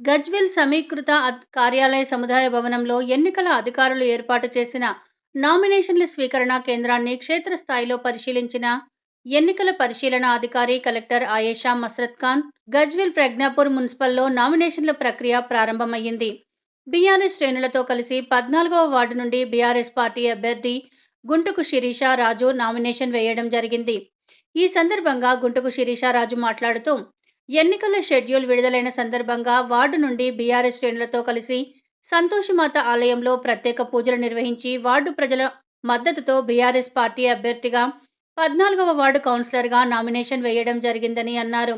గజ్వేల్ సమీకృత కార్యాలయ సముదాయ భవనంలో ఎన్నికల అధికారులు ఏర్పాటు చేసిన నామినేషన్ల స్వీకరణ కేంద్రాన్ని క్షేత్రస్థాయిలో పరిశీలించిన ఎన్నికల పరిశీలన అధికారి కలెక్టర్ ఆయేషా మస్రత్ ఖాన్. గజ్వేల్ ప్రజ్ఞాపూర్ మున్సిపల్లో నామినేషన్ల ప్రక్రియ ప్రారంభమైంది. బీఆర్ఎస్ శ్రేణులతో కలిసి 14వ వార్డు నుండి బీఆర్ఎస్ పార్టీ అభ్యర్థి గుంటుకు శిరీష రాజు నామినేషన్ వేయడం జరిగింది. ఈ సందర్భంగా గుంటుకు శిరీష రాజు మాట్లాడుతూ, ఎన్నికల షెడ్యూల్ విడుదలైన సందర్భంగా వార్డు నుండి బీఆర్ఎస్ శ్రేణులతో కలిసి సంతోషమాత ఆలయంలో ప్రత్యేక పూజలు నిర్వహించి వార్డు ప్రజల మద్దతుతో బీఆర్ఎస్ పార్టీ అభ్యర్థిగా 14వ వార్డు కౌన్సిలర్గా నామినేషన్ వేయడం జరిగిందని అన్నారు.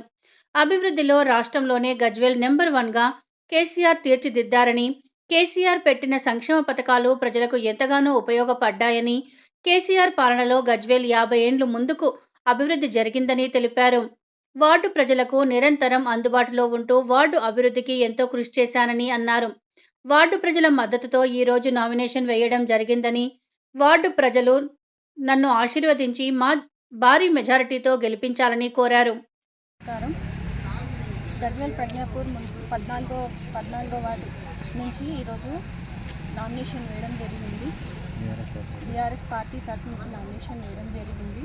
అభివృద్ధిలో రాష్ట్రంలోనే గజ్వేల్ నెంబర్ 1గా కేసీఆర్ తీర్చిదిద్దారని, కేసీఆర్ పెట్టిన సంక్షేమ పథకాలు ప్రజలకు ఎంతగానో ఉపయోగపడ్డాయని, కేసీఆర్ పాలనలో గజ్వేల్ 50 ఏండ్లు ముందుకు అభివృద్ధి జరిగిందని తెలిపారు. వార్డు ప్రజలకు నిరంతరం అందుబాటులో ఉంటూ వార్డు అభివృద్ధికి ఎంతో కృషి చేశానని అన్నారు. వార్డు ప్రజల మద్దతుతో ఈరోజు నామినేషన్ వేయడం జరిగిందని, వార్డు ప్రజలు నన్ను ఆశీర్వదించి మా భారీ మెజారిటీతో గెలిపించాలని కోరారు. గజ్వేల్ ప్రజ్ఞాపూర్ మున్సిపల్ 14వ వార్డు నుంచి ఈరోజు నామినేషన్ వేయడం జరిగింది. బీఆర్ఎస్ పార్టీ తరఫు నుంచి నామినేషన్ వేయడం జరిగింది.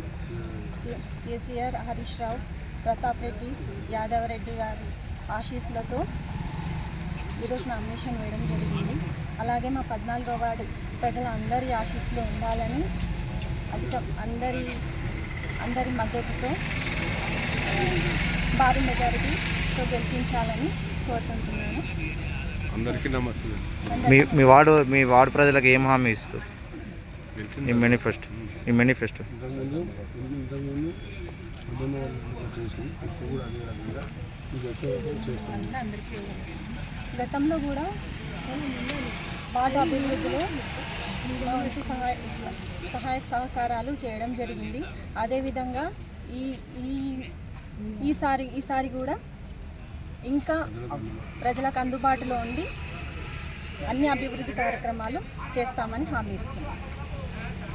కేసీఆర్, హరీష్ రావు, ప్రతాప్ రెడ్డి, యాదవ్ రెడ్డి గారి ఆశీస్సులతో ఈరోజు నామినేషన్ వేయడం జరిగింది. అలాగే మా 14వ వార్డు ప్రజల అందరి ఆశీస్సులు ఉండాలని, అందరి మద్దతుతో భారీ మెజారిటీతో గెలిపించాలని కోరుకుంటున్నాను. అందరికీ నమస్తే. మీ వార్డు ప్రజలకు ఏం హామీ ఇస్తారు? ఈ మేనిఫెస్టో గతంలో కూడా వార్డు అభివృద్ధిలో సహాయక సహకారాలు చేయడం జరిగింది. అదేవిధంగా ఈసారి కూడా ఇంకా ప్రజలకు అందుబాటులో ఉండి అన్ని అభివృద్ధి కార్యక్రమాలు చేస్తామని హామీ ఇస్తున్నాం.